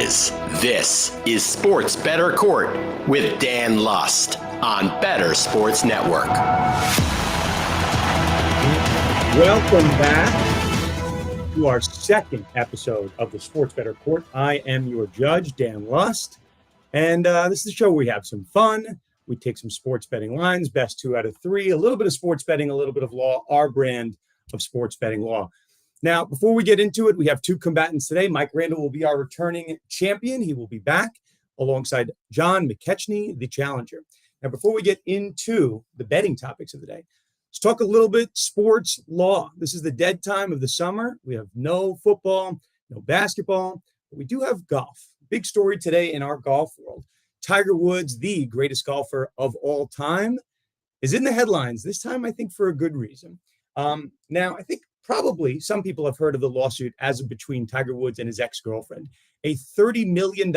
This is Sports Bettor Court with Dan Lust on Better Sports Network. Welcome back to our second episode of the Sports Bettor Court. I am your judge, Dan Lust, and this is the show where we have some fun. We take some sports betting lines, best 2 out of 3, a little bit of sports betting, a little bit of law, our brand of sports betting law. Now, before we get into it, we have 2 combatants today. Mike Randle will be our returning champion. He will be back alongside John McKechnie, the challenger. Now, before we get into the betting topics of the day, let's talk a little bit sports law. This is the dead time of the summer. We have no football, no basketball, but we do have golf. Big story today in our golf world. Tiger Woods, the greatest golfer of all time, is in the headlines. This time, I think, for a good reason. Now, I think probably some people have heard of the lawsuit as of between Tiger Woods and his ex-girlfriend, a $30 million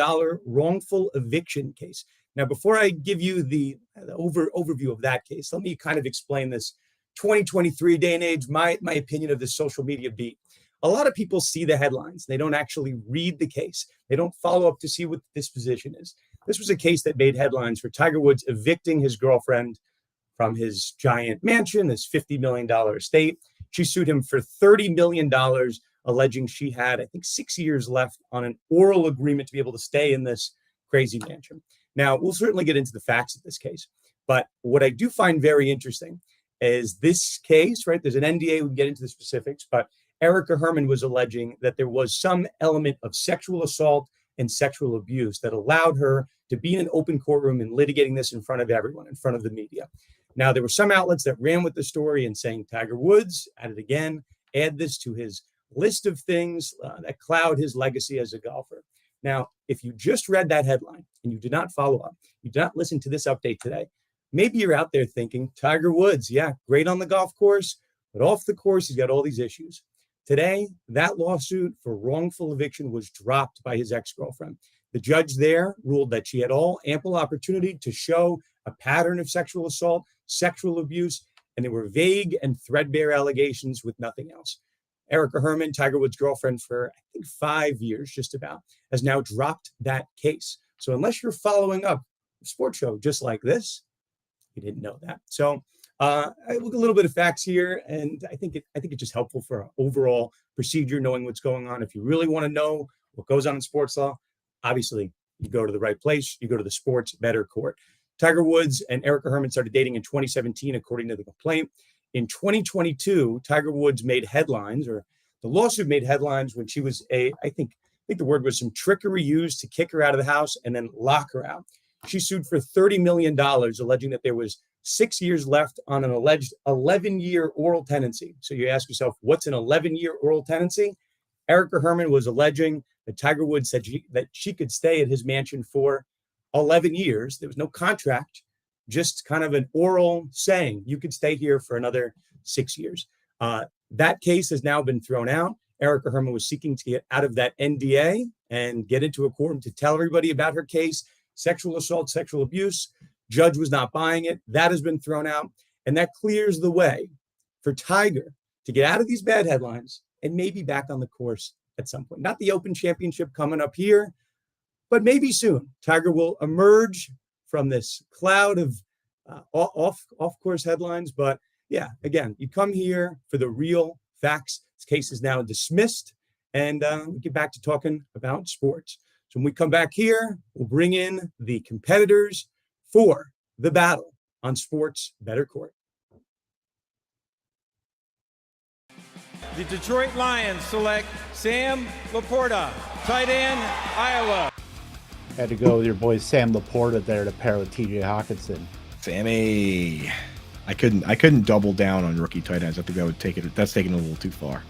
wrongful eviction case. Now, before I give you the overview of that case, let me kind of explain this 2023 day and age, my opinion of this social media beat. A lot of people see the headlines. They don't actually read the case. They don't follow up to see what the disposition is. This was a case that made headlines for Tiger Woods evicting his girlfriend from his giant mansion, his $50 million estate. She sued him for $30 million, alleging she had, I think, 6 years left on an oral agreement to be able to stay in this crazy mansion. Now, we'll certainly get into the facts of this case. But what I do find very interesting is this case, right? There's an NDA, we can get into the specifics, but Erica Herman was alleging that there was some element of sexual assault and sexual abuse that allowed her to be in an open courtroom and litigating this in front of everyone, in front of the media. Now, there were some outlets that ran with the story and saying Tiger Woods, at it again, add this to his list of things that cloud his legacy as a golfer. Now, if you just read that headline and you did not follow up, you did not listen to this update today, maybe you're out there thinking, Tiger Woods, yeah, great on the golf course, but off the course, he's got all these issues. Today, that lawsuit for wrongful eviction was dropped by his ex-girlfriend. The judge there ruled that she had ample opportunity to show a pattern of sexual assault, sexual abuse, and they were vague and threadbare allegations with nothing else. Erica Herman, Tiger Woods' girlfriend for, I think, 5 years, just about, has now dropped that case. So unless you're following up a sports show just like this, you didn't know that. So I look a little bit of facts here, and I think it's just helpful for an overall procedure, knowing what's going on. If you really want to know what goes on in sports law, obviously you go to the right place. You go to the Sports Bettor Court. Tiger Woods and Erica Herman started dating in 2017, according to the complaint. In 2022, Tiger Woods made headlines, or the lawsuit made headlines when she was I think the word was some trickery used to kick her out of the house and then lock her out. She sued for $30 million, alleging that there was 6 years left on an alleged 11-year oral tenancy. So you ask yourself, what's an 11-year oral tenancy? Erica Herman was alleging that Tiger Woods said that she could stay at his mansion for 11 years. There was no contract, just kind of an oral saying, you could stay here for another 6 years. That case has now been thrown out. Erica Herman was seeking to get out of that NDA and get into a courtroom to tell everybody about her case, sexual assault, sexual abuse. Judge was not buying it. That has been thrown out. And that clears the way for Tiger to get out of these bad headlines and maybe back on the course at some point. Not the Open Championship coming up here, but maybe soon. Tiger will emerge from this cloud of off-course headlines. But yeah, again, you come here for the real facts. This case is now dismissed, and we get back to talking about sports. So when we come back here, we'll bring in the competitors for the battle on Sports Bettor Court. The Detroit Lions select Sam Laporta, tight end, Iowa. Had to go with your boy Sam Laporta there to pair with TJ Hawkinson. Sammy, I couldn't double down on rookie tight ends. I think that would take it. That's taking it a little too far.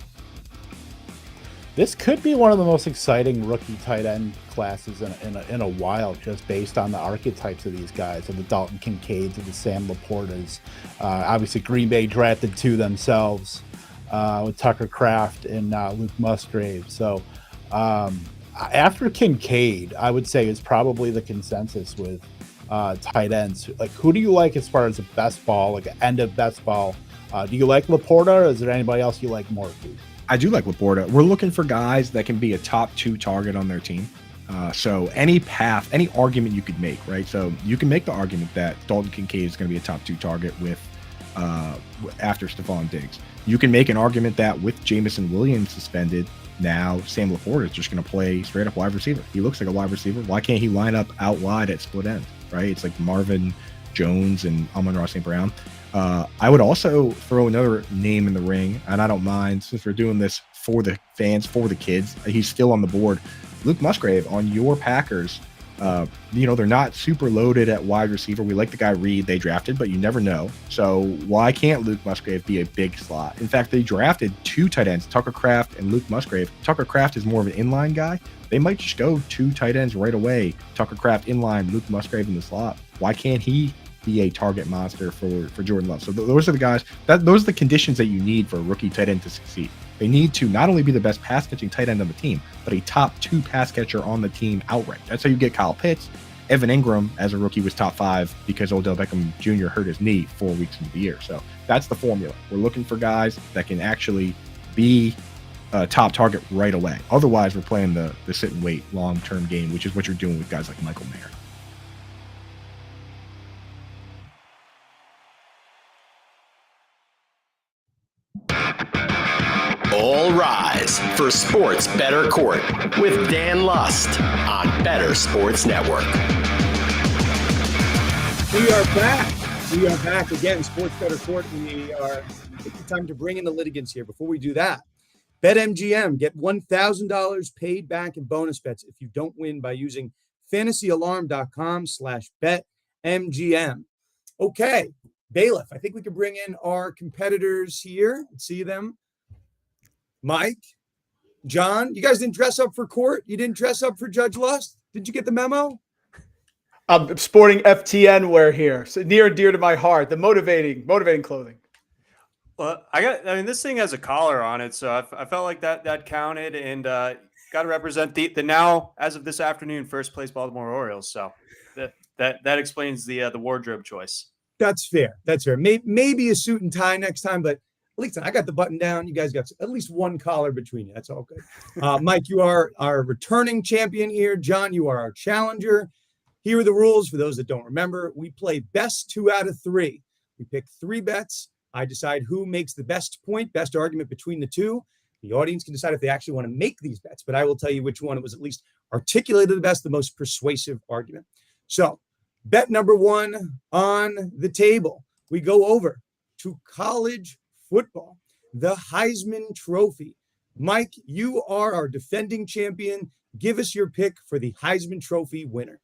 This could be one of the most exciting rookie tight end classes in a while, just based on the archetypes of these guys, of the Dalton Kincaids and the Sam Laportas. Obviously, Green Bay drafted 2 themselves with Tucker Kraft and Luke Musgrave. So after Kincaid, I would say is probably the consensus with tight ends. Like, who do you like as far as the best ball, like end of best ball? Do you like Laporta, or is there anybody else you like more? I do like Laporta. We're looking for guys that can be a top 2 target on their team. So any path, any argument you could make, right? So you can make the argument that Dalton Kincaid is going to be a top 2 target with after Stephon Diggs. You can make an argument that with Jamison Williams suspended, now Sam Laporta is just going to play straight up wide receiver. He looks like a wide receiver. Why can't he line up out wide at split end, right? It's like Marvin Jones and Amon-Ra St. Brown. I would also throw another name in the ring, and I don't mind, since we're doing this for the fans, for the kids. He's still on the board. Luke Musgrave on your Packers. They're not super loaded at wide receiver. We like the guy Reed they drafted, but you never know. So why can't Luke Musgrave be a big slot? In fact, they drafted 2 tight ends, Tucker Kraft and Luke Musgrave. Tucker Kraft is more of an inline guy. They might just go 2 tight ends right away. Tucker Kraft inline, Luke Musgrave in the slot. Why can't he be a target monster for Jordan Love? So those are the guys, those are the conditions that you need for a rookie tight end to succeed. They need to not only be the best pass catching tight end on the team, but a top 2 pass catcher on the team outright. That's how you get Kyle Pitts. Evan Ingram as a rookie was top 5 because Odell Beckham Jr. hurt his knee 4 weeks into the year. So that's the formula. We're looking for guys that can actually be a top target right away. Otherwise, we're playing the sit and wait long-term game, which is what you're doing with guys like Michael Mayer. All rise for Sports Bettor Court with Dan Lust on Bettor Sports Network. We are back. We are back again. Sports Bettor Court. We are taking time to bring in the litigants here. Before we do that, BetMGM. Get $1,000 paid back in bonus bets if you don't win by using fantasyalarm.com/BetMGM. Okay, Bailiff, I think we can bring in our competitors here and see them. Mike, John, you guys didn't dress up for court? You didn't dress up for Judge Lust? Did you get the memo? I'm sporting FTN wear here, so near and dear to my heart. The motivating clothing. Well, this thing has a collar on it, so I felt like that counted, and got to represent the now, as of this afternoon, first place Baltimore Orioles. So that explains the wardrobe choice. That's fair. That's fair. Maybe a suit and tie next time, but at least I got the button down. You guys got at least one collar between you. That's all good. Mike, you are our returning champion here. John, you are our challenger. Here are the rules for those that don't remember. We play best 2 out of 3. We pick 3 bets. I decide who makes the best point, best argument between the 2. The audience can decide if they actually want to make these bets, but I will tell you which one it was at least articulated the best, the most persuasive argument. So bet number 1 on the table. We go over to college football, the Heisman Trophy. Mike, you are our defending champion. Give us your pick for the Heisman Trophy winner.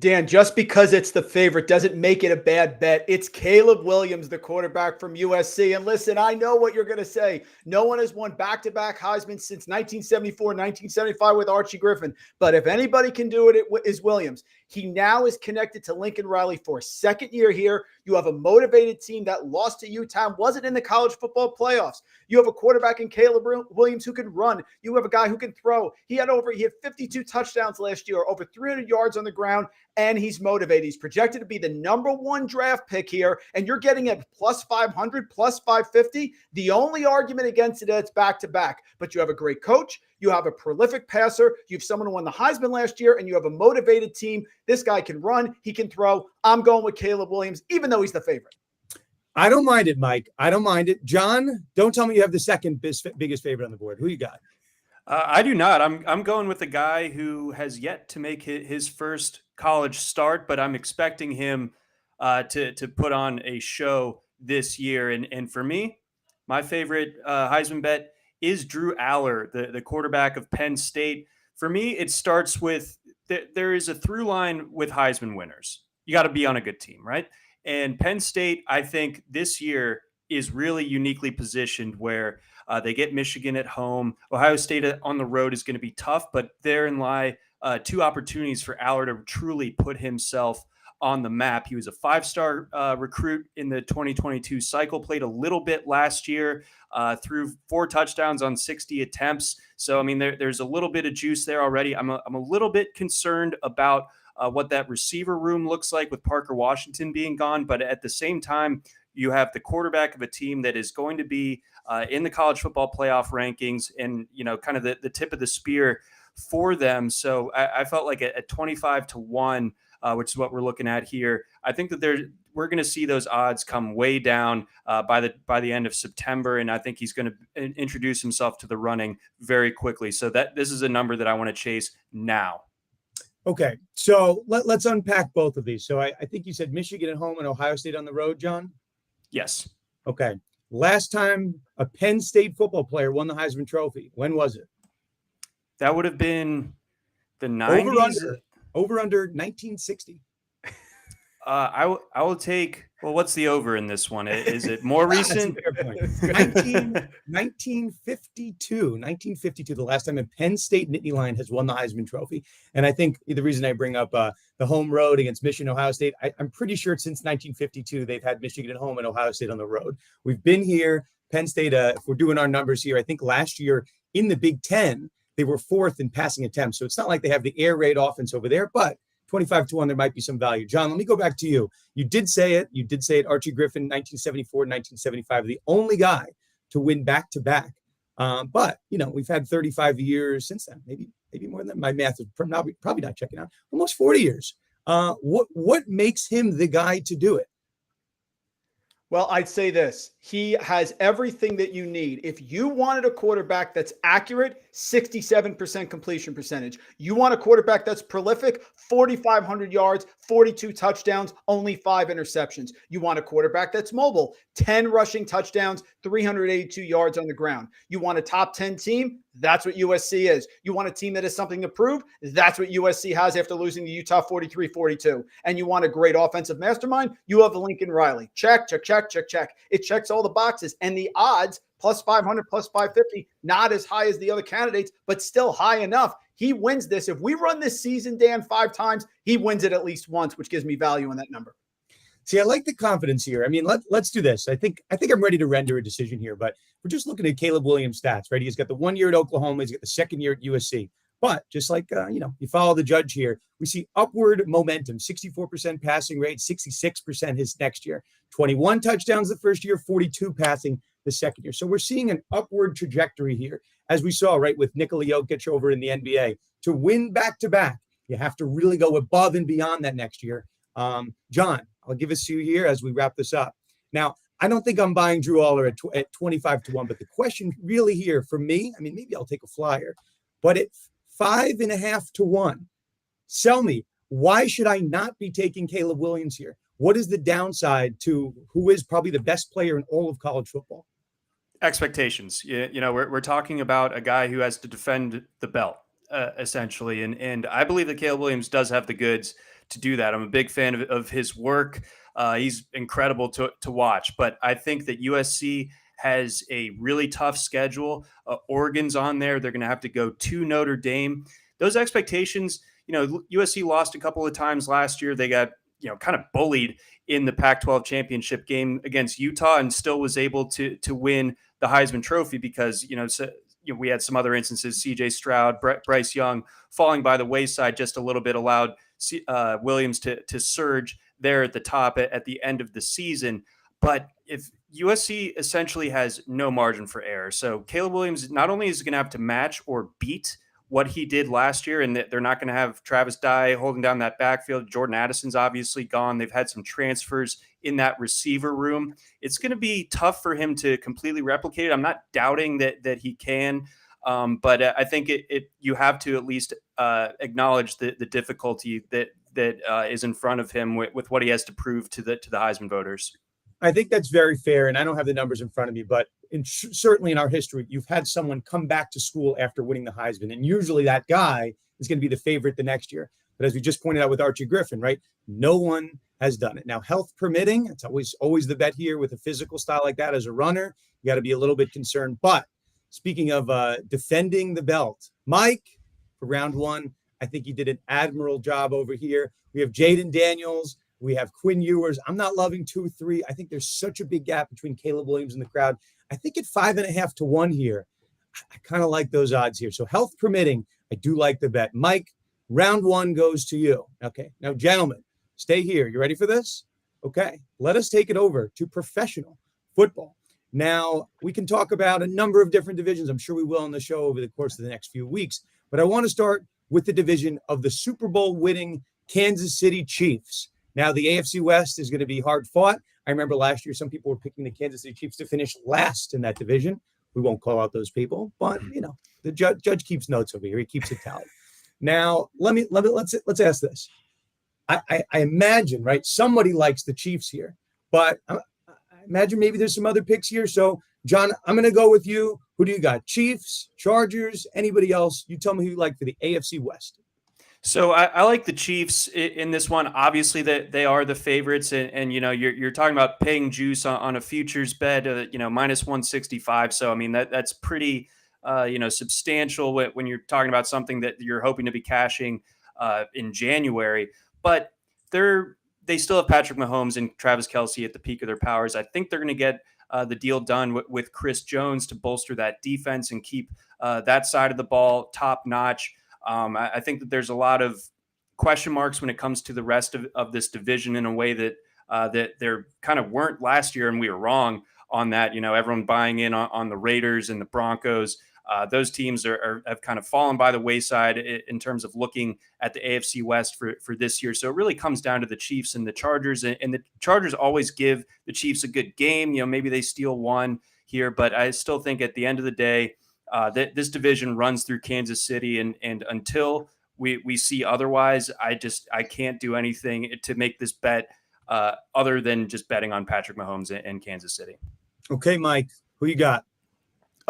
Dan, just because it's the favorite doesn't make it a bad bet. It's Caleb Williams, the quarterback from USC. And listen, I know what you're going to say. No one has won back-to-back Heisman since 1974, 1975 with Archie Griffin. But if anybody can do it, it is Williams. He now is connected to Lincoln Riley for a second year here. You have a motivated team that lost to Utah, wasn't in the college football playoffs. You have a quarterback in Caleb Williams who can run. You have a guy who can throw. He had 52 touchdowns last year, over 300 yards on the ground, and he's motivated. He's projected to be the number 1 draft pick here, and you're getting at plus 500, plus 550. The only argument against it is it's back-to-back. But you have a great coach. You have a prolific passer. You have someone who won the Heisman last year, and you have a motivated team. This guy can run. He can throw. I'm going with Caleb Williams, even though he's the favorite. I don't mind it, Mike. I don't mind it. John, don't tell me you have the second biggest favorite on the board. Who you got? I do not. I'm going with a guy who has yet to make his first college start, but I'm expecting him to put on a show this year. And for me, my favorite Heisman bet is Drew Aller, the quarterback of Penn State. For me, it starts with there is a through line with Heisman winners. You got to be on a good team, right? And Penn State, I think this year is really uniquely positioned where they get Michigan at home. Ohio State on the road is going to be tough, but therein lie 2 opportunities for Aller to truly put himself on the map. He was a 5-star recruit in the 2022 cycle, played a little bit last year, threw 4 touchdowns on 60 attempts. So, I mean, there's a little bit of juice there already. I'm a little bit concerned about what that receiver room looks like with Parker Washington being gone. But at the same time, you have the quarterback of a team that is going to be in the college football playoff rankings and, kind of the tip of the spear for them. So I felt like at 25-1, which is what we're looking at here, I think that we're going to see those odds come way down by the end of September, and I think he's going to introduce himself to the running very quickly. So this is a number that I want to chase now. Okay, so let's unpack both of these. So I think you said Michigan at home and Ohio State on the road, John? Yes. Okay. Last time a Penn State football player won the Heisman Trophy, when was it? That would have been the 90s. Over under 1960. I will take. Well, what's the over in this one? Is it more recent? That's a fair point. 1952, the last time a Penn State Nittany Lion has won the Heisman Trophy. And I think the reason I bring up the home road against Michigan, Ohio State, I'm pretty sure since 1952, they've had Michigan at home and Ohio State on the road. We've been here, Penn State, if we're doing our numbers here, I think last year in the Big Ten, they were fourth in passing attempts. So it's not like they have the air raid offense over there, but 25-1, there might be some value. John, let me go back to you. You did say it. Archie Griffin, 1974, 1975, the only guy to win back-to-back. But, we've had 35 years since then, maybe more than that. My math is probably not checking out. Almost 40 years. What makes him the guy to do it? Well, I'd say this. He has everything that you need. If you wanted a quarterback that's accurate, 67% completion percentage. You want a quarterback that's prolific, 4,500 yards, 42 touchdowns, only 5 interceptions. You want a quarterback that's mobile, 10 rushing touchdowns, 382 yards on the ground. You want a top 10 team? That's what USC is. You want a team that has something to prove? That's what USC has after losing to Utah 43-42. And you want a great offensive mastermind? You have Lincoln Riley. Check. It checks all the boxes. And the odds, plus 500, plus 550, not as high as the other candidates, but still high enough. He wins this. If we run this season, Dan, 5 times, he wins it at least once, which gives me value in that number. See, I like the confidence here. I mean, let's do this. I think I'm ready to render a decision here, but we're just looking at Caleb Williams' stats, right? He's got the 1 year at Oklahoma. He's got the 2nd year at USC. But just like, you follow the judge here, we see upward momentum, 64% passing rate, 66% his next year, 21 touchdowns the first year, 42 passing the second year. So we're seeing an upward trajectory here, as we saw, right, with Nikola Jokic over in the NBA. To win back-to-back, you have to really go above and beyond that next year. John, I'll give it to you here as we wrap this up. Now, I don't think I'm buying Drew Aller at 25-1, but the question really here for me, I mean, maybe I'll take a flyer, but at 5.5-1, sell me. Why should I not be taking Caleb Williams here? What is the downside to who is probably the best player in all of college football? Expectations. We're talking about a guy who has to defend the belt, essentially. And I believe that Caleb Williams does have the goods to do that. I'm a big fan of his work. He's incredible to watch. But I think that USC has a really tough schedule. Oregon's on there. They're going to have to go to Notre Dame. Those expectations, USC lost a couple of times last year. They got, kind of bullied in the Pac-12 championship game against Utah and still was able to win the Heisman Trophy because, we had some other instances, CJ Stroud, Bryce Young falling by the wayside just a little bit, allowed Williams to surge there at the top at the end of the season. But if USC essentially has no margin for error, so Caleb Williams not only is going to have to match or beat what he did last year, and they're not going to have Travis Dye holding down that backfield. Jordan Addison's obviously gone. They've had some transfers in that receiver room. It's going to be tough for him to completely replicate it. I'm not doubting that he can, but I think you have to at least acknowledge the difficulty that is in front of him with what he has to prove to the Heisman voters. I think that's very fair, and I don't have the numbers in front of me, but certainly in our history, you've had someone come back to school after winning the Heisman, and usually that guy is going to be the favorite the next year. But as we just pointed out with Archie Griffin, right, no one has done it. Now, health permitting, it's always the bet here with a physical style like that as a runner. You got to be a little bit concerned. But speaking of defending the belt, Mike, for round 1, I think he did an admirable job over here. We have Jaden Daniels. We have Quinn Ewers. I'm not loving 2-3. I think there's such a big gap between Caleb Williams and the crowd. I think at 5.5-1 here, I kind of like those odds here. So health permitting, I do like the bet. Mike, round 1 goes to you. Okay. Now, gentlemen, stay here. You ready for this? Okay. Let us take it over to professional football. Now, we can talk about a number of different divisions. I'm sure we will on the show over the course of the next few weeks. But I want to start with the division of the Super Bowl winning Kansas City Chiefs. Now, the AFC West is going to be hard fought. I remember last year, some people were picking the Kansas City Chiefs to finish last in that division. We won't call out those people, but the judge keeps notes over here. He keeps a tally. Now, let's ask this. I imagine, right? Somebody likes the Chiefs here, but I imagine maybe there's some other picks here. So, John, I'm going to go with you. Who do you got? Chiefs, Chargers, anybody else? You tell me who you like for the AFC West. So I like the Chiefs in this one. Obviously, that they are the favorites, and you're talking about paying juice on a futures bet, minus 165. So I mean that's pretty substantial when you're talking about something that you're hoping to be cashing in January. But they still have Patrick Mahomes and Travis Kelce at the peak of their powers. I think they're going to get the deal done with Chris Jones to bolster that defense and keep that side of the ball top notch. I think that there's a lot of question marks when it comes to the rest of this division in a way that there kind of weren't last year, and we were wrong on that. Everyone buying in on the Raiders and the Broncos. Those teams have kind of fallen by the wayside in terms of looking at the AFC West for this year. So it really comes down to the Chiefs and the Chargers, and the Chargers always give the Chiefs a good game. Maybe they steal one here, but I still think at the end of the day, that this division runs through Kansas City, and until we see otherwise, I can't do anything to make this bet other than just betting on Patrick Mahomes and Kansas City. Okay, Mike, who you got?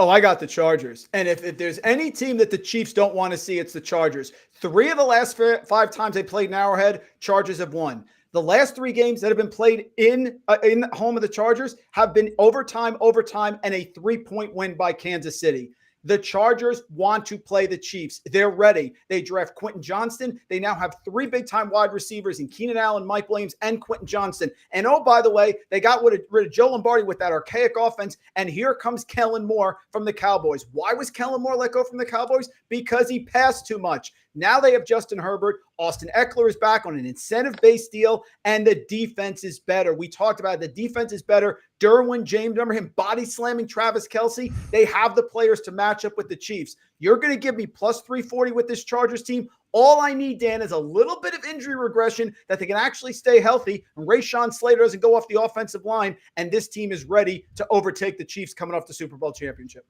Oh, I got the Chargers. And if there's any team that the Chiefs don't want to see, it's the Chargers. 3 of the last 5 times they played in Arrowhead, Chargers have won. The last 3 games that have been played in the home of the Chargers have been overtime, and a 3-point win by Kansas City. The Chargers want to play the Chiefs. They're ready. They draft Quentin Johnston. They now have 3 big-time wide receivers in Keenan Allen, Mike Williams, and Quentin Johnston. And oh, by the way, they got rid of Joe Lombardi with that archaic offense, and here comes Kellen Moore from the Cowboys. Why was Kellen Moore let go from the Cowboys? Because he passed too much. Now they have Justin Herbert. Austin Eckler is back on an incentive-based deal, and the defense is better. We talked about it. The defense is better. Derwin James, remember him body slamming Travis Kelce? They have the players to match up with the Chiefs. You're going to give me plus 340 with this Chargers team. All I need, Dan, is a little bit of injury regression that they can actually stay healthy, and Rashawn Slater doesn't go off the offensive line, and this team is ready to overtake the Chiefs coming off the Super Bowl championship.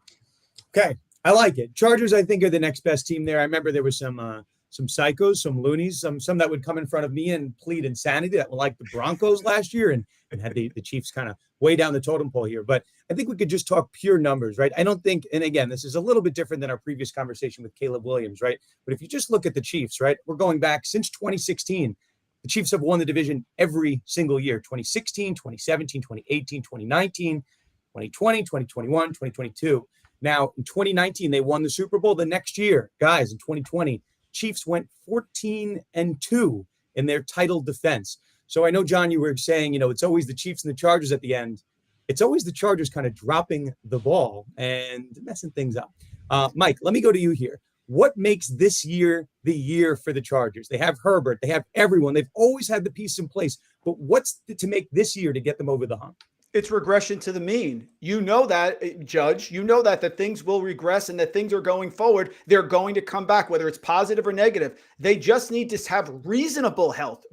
Okay, I like it. Chargers, I think, are the next best team there. I remember there was some psychos, some loonies, some that would come in front of me and plead insanity that were like the Broncos last year and had the Chiefs kind of way down the totem pole here. But I think we could just talk pure numbers, right? I don't think, and again, this is a little bit different than our previous conversation with Caleb Williams, right? But if you just look at the Chiefs, right, we're going back since 2016. The Chiefs have won the division every single year, 2016, 2017, 2018, 2019, 2020, 2021, 2022. Now, in 2019, they won the Super Bowl. The next year, guys, in 2020, Chiefs went 14-2 in their title defense. So I know, John, you were saying, it's always the Chiefs and the Chargers at the end. It's always the Chargers kind of dropping the ball and messing things up. Mike, let me go to you here. What makes this year the year for the Chargers? They have Herbert. They have everyone. They've always had the piece in place. But what's to make this year to get them over the hump? It's regression to the mean. You know that, Judge. You know that things will regress and that things are going forward. They're going to come back, whether it's positive or negative. They just need to have reasonable health,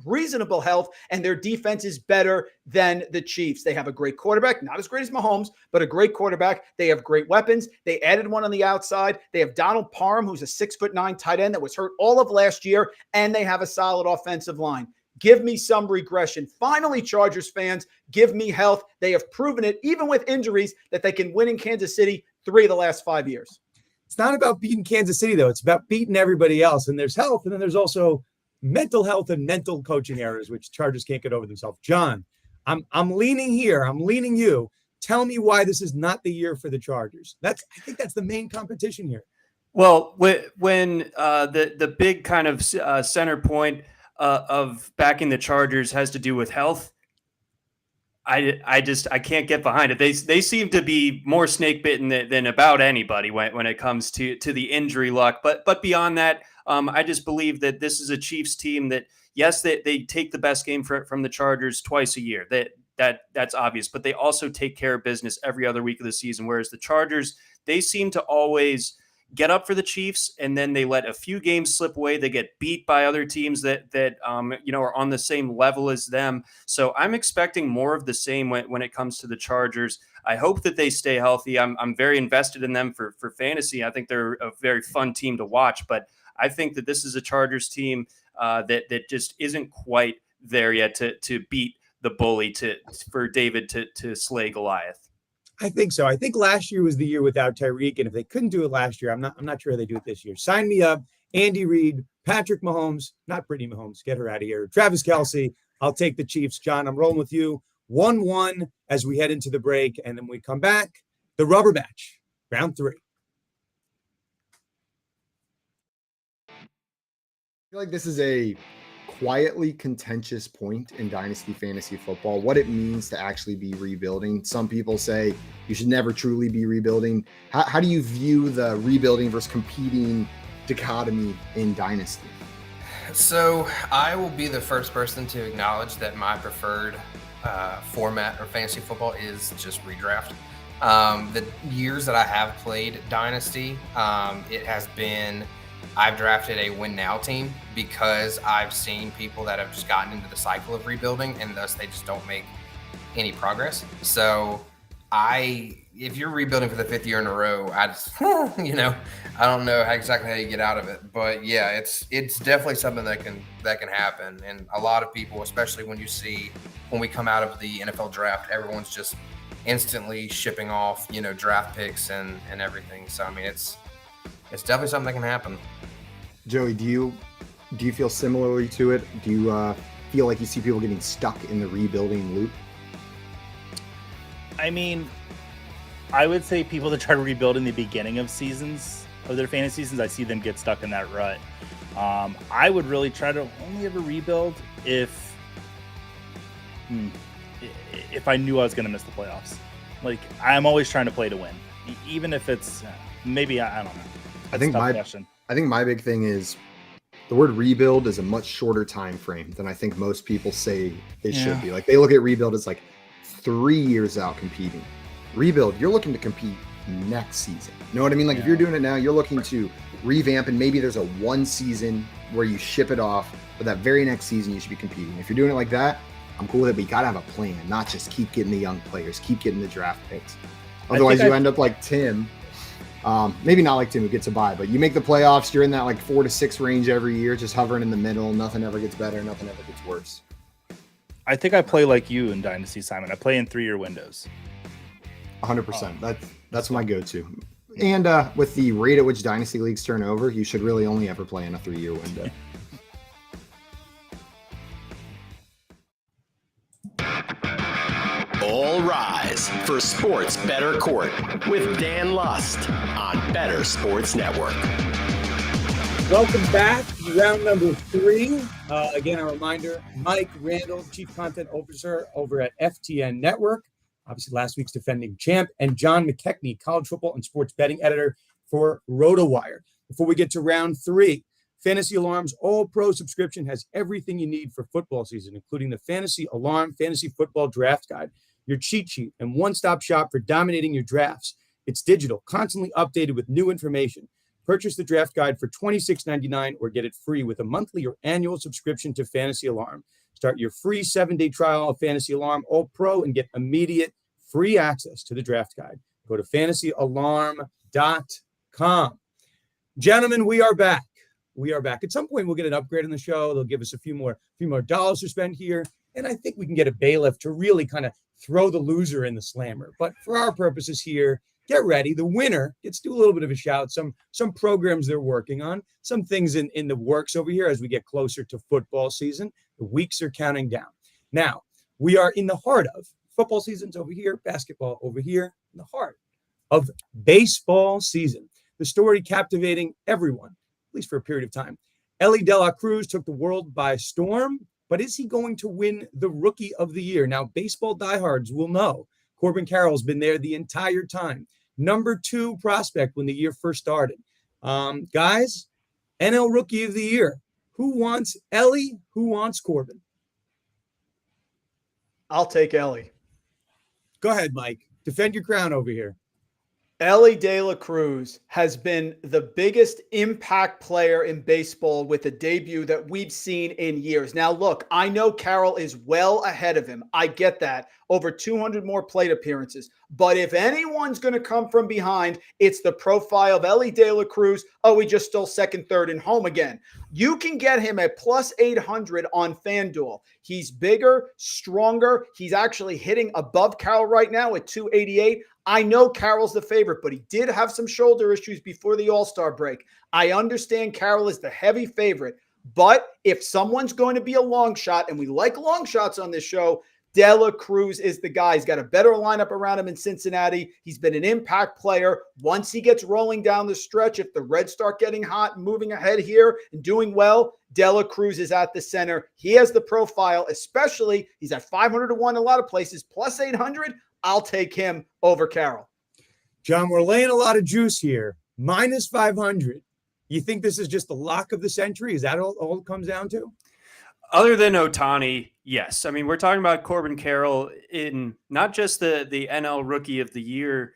and their defense is better than the Chiefs. They have a great quarterback, not as great as Mahomes, but a great quarterback. They have great weapons. They added one on the outside. They have Donald Parham, who's a 6'9" tight end that was hurt all of last year, and they have a solid offensive line. Give me some regression. Finally, Chargers fans, give me health. They have proven it, even with injuries, that they can win in Kansas City 3 of the last 5 years. It's not about beating Kansas City, though. It's about beating everybody else. And there's health, and then there's also mental health and mental coaching errors, which Chargers can't get over themselves. John, I'm leaning here. I'm leaning you. Tell me why this is not the year for the Chargers. I think that's the main competition here. Well, when the big kind of center point of backing the Chargers has to do with health, I can't get behind it. They seem to be more snake bitten than about anybody when it comes to the injury luck. But beyond that, I just believe that this is a Chiefs team that, yes, they take the best game from the Chargers twice a year. That's obvious, but they also take care of business every other week of the season. Whereas the Chargers, they seem to always, get up for the Chiefs, and then they let a few games slip away. They get beat by other teams that are on the same level as them. So I'm expecting more of the same when it comes to the Chargers. I hope that they stay healthy. I'm very invested in them for fantasy. I think they're a very fun team to watch, but I think that this is a Chargers team that just isn't quite there yet to beat the bully for David to slay Goliath. I think so. I think last year was the year without Tyreek, and if they couldn't do it last year, I'm not sure how they do it this year. Sign me up. Andy Reid, Patrick Mahomes, not Brittany Mahomes, get her out of here. Travis Kelce, I'll take the Chiefs. John, I'm rolling with you. 1-1 as we head into the break, and then we come back. The rubber match, round 3. I feel like this is a quietly contentious point in dynasty fantasy football, what it means to actually be rebuilding. Some people say you should never truly be rebuilding. How do you view the rebuilding versus competing dichotomy in dynasty? So I will be the first person to acknowledge that my preferred format or fantasy football is just redraft. The years that I have played dynasty, it has been I've drafted a win now team because I've seen people that have just gotten into the cycle of rebuilding and thus they just don't make any progress. So if you're rebuilding for the 5th year in a row, I just, I don't know exactly how you get out of it, but yeah, it's definitely something that can happen. And a lot of people, especially when we come out of the NFL draft, everyone's just instantly shipping off, draft picks and everything. So, I mean, it's definitely something that can happen. Joey, do you feel similarly to it? Do you feel like you see people getting stuck in the rebuilding loop? I mean, I would say people that try to rebuild in the beginning of seasons, of their fantasy seasons, I see them get stuck in that rut. I would really try to only ever rebuild if I knew I was going to miss the playoffs. Like, I'm always trying to play to win, even if it's maybe I don't know. I think my big thing is the word rebuild is a much shorter time frame than I think most people say it should be. Like, they look at rebuild as like 3 years out competing. Rebuild, you're looking to compete next season. You know what I mean? Like, if you're doing it now, you're looking to revamp, and maybe there's a one season where you ship it off, but that very next season you should be competing. If you're doing it like that, I'm cool with it, but you gotta have a plan, not just keep getting the young players, keep getting the draft picks. Otherwise, you end up like Tim. Maybe not like Tim who gets a bye, but you make the playoffs, you're in that like 4 to 6 range every year, just hovering in the middle. Nothing ever gets better, nothing ever gets worse. I think I play like you in Dynasty, Simon. I play in 3-year windows. 100%. That's my go-to. And with the rate at which Dynasty leagues turn over, you should really only ever play in a 3-year window. All rise for Sports Bettor Court with Dan Lust on Better Sports Network. Welcome back to round number 3. Again, a reminder, Mike Randle, Chief Content Officer over at FTN Network, obviously last week's defending champ, and John McKechnie, College Football and Sports Betting Editor for RotoWire. Before we get to round 3, Fantasy Alarm's All-Pro subscription has everything you need for football season, including the Fantasy Alarm Fantasy Football Draft Guide, your cheat sheet, and one-stop shop for dominating your drafts. It's digital, constantly updated with new information. Purchase the draft guide for $26.99 or get it free with a monthly or annual subscription to Fantasy Alarm. Start your free 7-day trial of Fantasy Alarm All-Pro and get immediate free access to the draft guide. Go to fantasyalarm.com. Gentlemen, we are back. We are back. At some point, we'll get an upgrade on the show. They'll give us a few more dollars to spend here. And I think we can get a bailiff to really kind of throw the loser in the slammer. But for our purposes here, get ready. The winner gets to do a little bit of a shout. Some programs they're working on, some things in the works over here as we get closer to football season. The weeks are counting down. Now, we are in the heart of football season's over here, basketball over here, in the heart of baseball season. The story captivating everyone, at least for a period of time. Ellie De La Cruz took the world by storm, but is he going to win the Rookie of the Year? Now, baseball diehards will know Corbin Carroll's been there the entire time. Number 2 prospect when the year first started. Guys, NL Rookie of the Year. Who wants Ellie? Who wants Corbin? I'll take Ellie. Go ahead, Mike. Defend your crown over here. Elly De La Cruz has been the biggest impact player in baseball with a debut that we've seen in years. Now, look, I know Carroll is well ahead of him. I get that. Over 200 more plate appearances. But if anyone's going to come from behind, it's the profile of Elly De La Cruz. Oh, he just stole second, third, and home again. You can get him at plus 800 on FanDuel. He's bigger, stronger. He's actually hitting above Carroll right now at 288. I know Carroll's the favorite, but he did have some shoulder issues before the All-Star break. I understand Carroll is the heavy favorite, but if someone's going to be a long shot, and we like long shots on this show, De La Cruz is the guy. He's got a better lineup around him in Cincinnati. He's been an impact player. Once he gets rolling down the stretch, if the Reds start getting hot and moving ahead here and doing well, De La Cruz is at the center. He has the profile, especially he's at 500 to 1 in a lot of places, plus 800. I'll take him over Carroll. John, we're laying a lot of juice here. Minus 500. You think this is just the lock of the century? Is that all it comes down to? Other than Ohtani, yes. I mean, we're talking about Corbin Carroll in not just the NL Rookie of the Year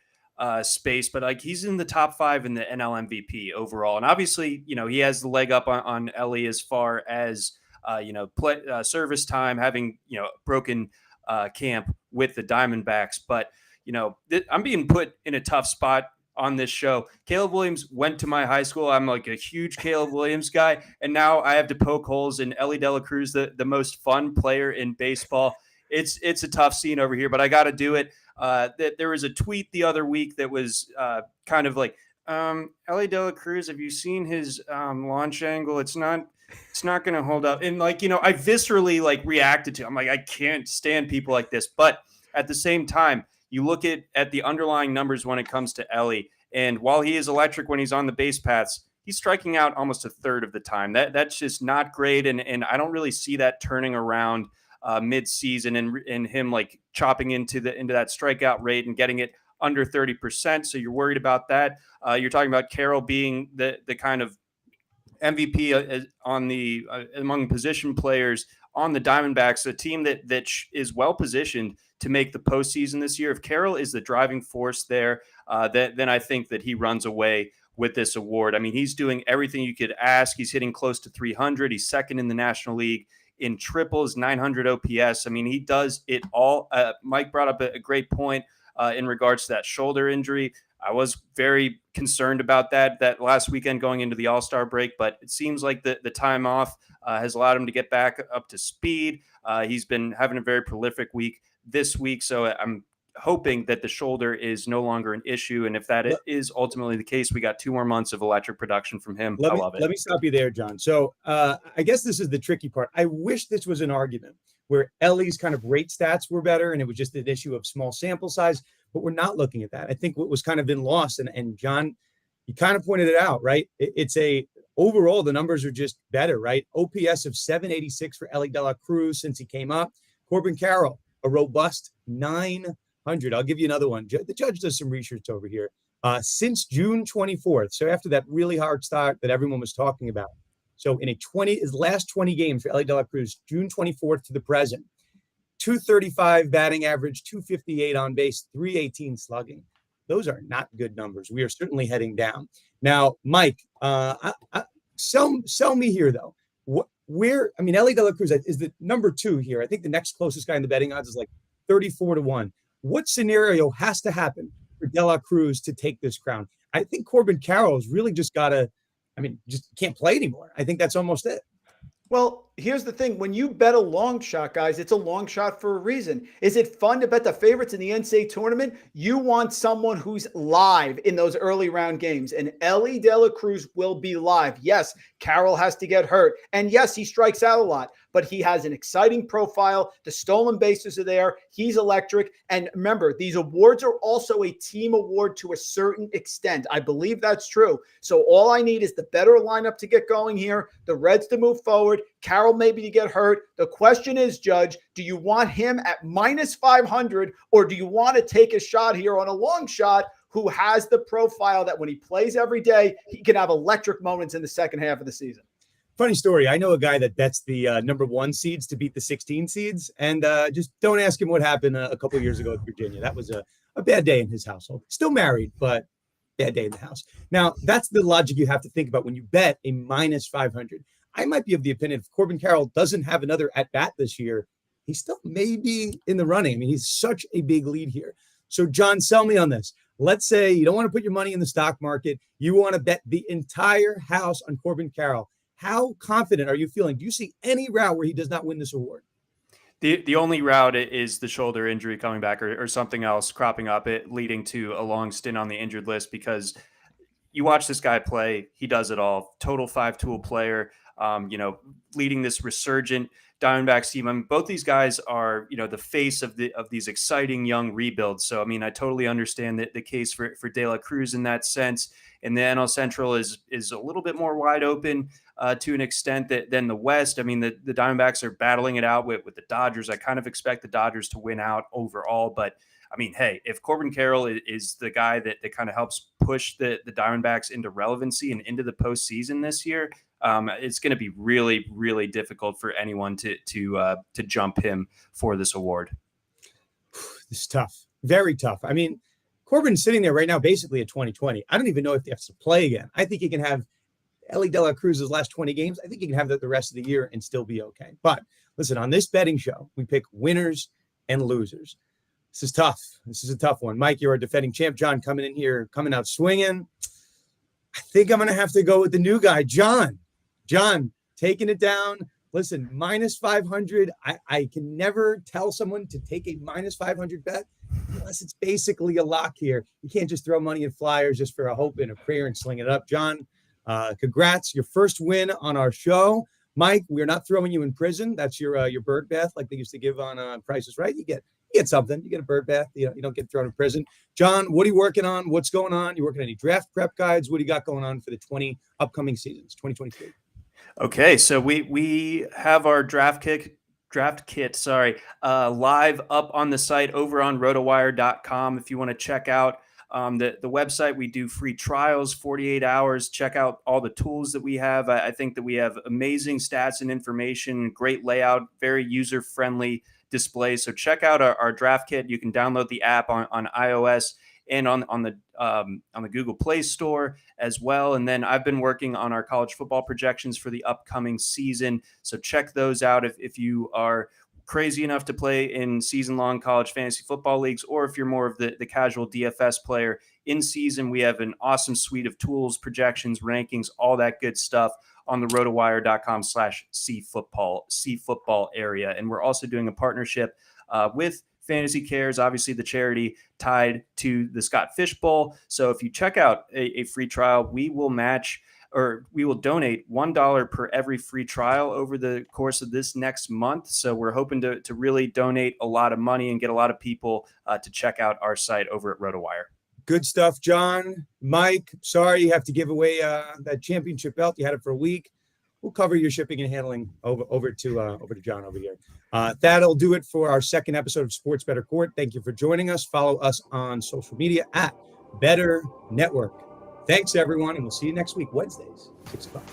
space, but like he's in the top 5 in the NL MVP overall. And obviously, he has the leg up on Elly as far as, service time, having, broken camp with the Diamondbacks. But, I'm being put in a tough spot on this show. Caleb Williams went to my high school. I'm like a huge Caleb Williams guy. And now I have to poke holes in Elly De La Cruz, the most fun player in baseball. It's a tough scene over here, but I got to do it. There was a tweet the other week that was kind of like, Elly De La Cruz, have you seen his launch angle? It's not going to hold up. And I viscerally reacted to it. I'm like, I can't stand people like this. But at the same time, you look at the underlying numbers when it comes to Elly, and while he is electric when he's on the base paths, he's striking out almost a third of the time. That's just not great, and I don't really see that turning around mid-season and him chopping into that strikeout rate and getting it under 30%. So you're worried about that. You're talking about Carroll being the kind of MVP on the among position players on the Diamondbacks, a team that is well positioned to make the postseason this year. If Carroll is the driving force there, then I think that he runs away with this award. I mean, he's doing everything you could ask. He's hitting close to 300. He's second in the National League in triples, 900 OPS. I mean, he does it all. Mike brought up a great point in regards to that shoulder injury. I was very concerned about that last weekend going into the All-Star break, but it seems like the time off has allowed him to get back up to speed. He's been having a very prolific week this week, so I'm hoping that the shoulder is no longer an issue. And if that is ultimately the case, we got 2 more months of electric production from him. I love it. Let me stop you there, John. So I guess this is the tricky part. I wish this was an argument where Elly's kind of rate stats were better and it was just an issue of small sample size, but we're not looking at that. I think what was kind of been lost, and John, you kind of pointed it out, right? Overall, the numbers are just better, right? OPS of 786 for Elly De La Cruz since he came up. Corbin Carroll, a robust 900. I'll give you another one. The judge does some research over here. Since June 24th, so after that really hard start that everyone was talking about. So in his last 20 games for Elly De La Cruz, June 24th to the present, 235 batting average, 258 on base, 318 slugging. Those are not good numbers. We are certainly heading down. Now, Mike, sell me here, though. Elly De La Cruz is the number 2 here. I think the next closest guy in the betting odds is 34 to 1. What scenario has to happen for De La Cruz to take this crown? I think Corbin Carroll's really just just can't play anymore. I think that's almost it. Well, here's the thing. When you bet a long shot, guys, it's a long shot for a reason. Is it fun to bet the favorites in the NCAA tournament? You want someone who's live in those early round games, and Elly De La Cruz will be live. Yes, Carroll has to get hurt, and yes, he strikes out a lot, but he has an exciting profile. The stolen bases are there. He's electric. And remember, these awards are also a team award to a certain extent. I believe that's true. So all I need is the better lineup to get going here, the Reds to move forward, Carroll maybe to get hurt. The question is, Judge, do you want him at minus 500, or do you want to take a shot here on a long shot who has the profile that when he plays every day, he can have electric moments in the second half of the season? Funny story. I know a guy that bets the number 1 seeds to beat the 16 seeds, and just don't ask him what happened a couple of years ago at Virginia. That was a a bad day in his household. Still married, but bad day in the house. Now, that's the logic you have to think about when you bet a minus 500. I might be of the opinion if Corbin Carroll doesn't have another at-bat this year, he still may be in the running. I mean, he's such a big lead here. So, John, sell me on this. Let's say you don't want to put your money in the stock market. You want to bet the entire house on Corbin Carroll. How confident are you feeling? Do you see any route where he does not win this award? The only route is the shoulder injury coming back or something else cropping up, it leading to a long stint on the injured list, because you watch this guy play, he does it all. Total 5-tool player, leading this resurgent Diamondbacks team. I mean, both these guys are, the face of these exciting young rebuilds. So, I mean, I totally understand the case for De La Cruz in that sense. And the NL Central is a little bit more wide open to an extent than the West. I mean, the Diamondbacks are battling it out with the Dodgers. I kind of expect the Dodgers to win out overall, but I mean, hey, if Corbin Carroll is the guy that kind of helps push the Diamondbacks into relevancy and into the postseason this year, it's going to be really, really difficult for anyone to jump him for this award. This is tough, very tough. I mean, Corbin's sitting there right now, basically at 2020. I don't even know if he has to play again. I think he can have Ellie De La Cruz's last 20 games. I think he can have that the rest of the year and still be okay. But listen, on this betting show, we pick winners and losers. This is tough. This is a tough one. Mike, you're a defending champ. John coming in here, coming out swinging. I think I'm going to have to go with the new guy, John. John, taking it down. Listen, minus 500. I can never tell someone to take a minus 500 bet unless it's basically a lock here. You can't just throw money in flyers just for a hope and a prayer and sling it up. John, congrats. Your first win on our show. Mike, we're not throwing you in prison. That's your bird bath like they used to give on Price is Right. You get something. You get a bird bath. You don't get thrown in prison. John, what are you working on? What's going on? You working on any draft prep guides? What do you got going on for the 20 upcoming seasons, 2023? Okay, so we have our draft kit, live up on the site over on rotowire.com. If you want to check out the website, we do free trials, 48 hours. Check out all the tools that we have. I think that we have amazing stats and information, great layout, very user-friendly display. So check out our draft kit. You can download the app on iOS and on the Google Play Store as well. And then I've been working on our college football projections for the upcoming season. So check those out if you are crazy enough to play in season-long college fantasy football leagues, or if you're more of the casual DFS player. In season, we have an awesome suite of tools, projections, rankings, all that good stuff on the rotowire.com/cfootball area. And we're also doing a partnership with Fantasy Cares, obviously the charity tied to the Scott Fish Bowl. So if you check out a free trial, we will donate $1 per every free trial over the course of this next month. So we're hoping to really donate a lot of money and get a lot of people to check out our site over at RotoWire. Good stuff, John. Mike, sorry you have to give away that championship belt. You had it for a week. We'll cover your shipping and handling over to John over here. That'll do it for our second episode of Sports Bettor Court. Thank you for joining us. Follow us on social media at Bettor Network. Thanks, everyone, and we'll see you next week, Wednesdays, 6 o'clock.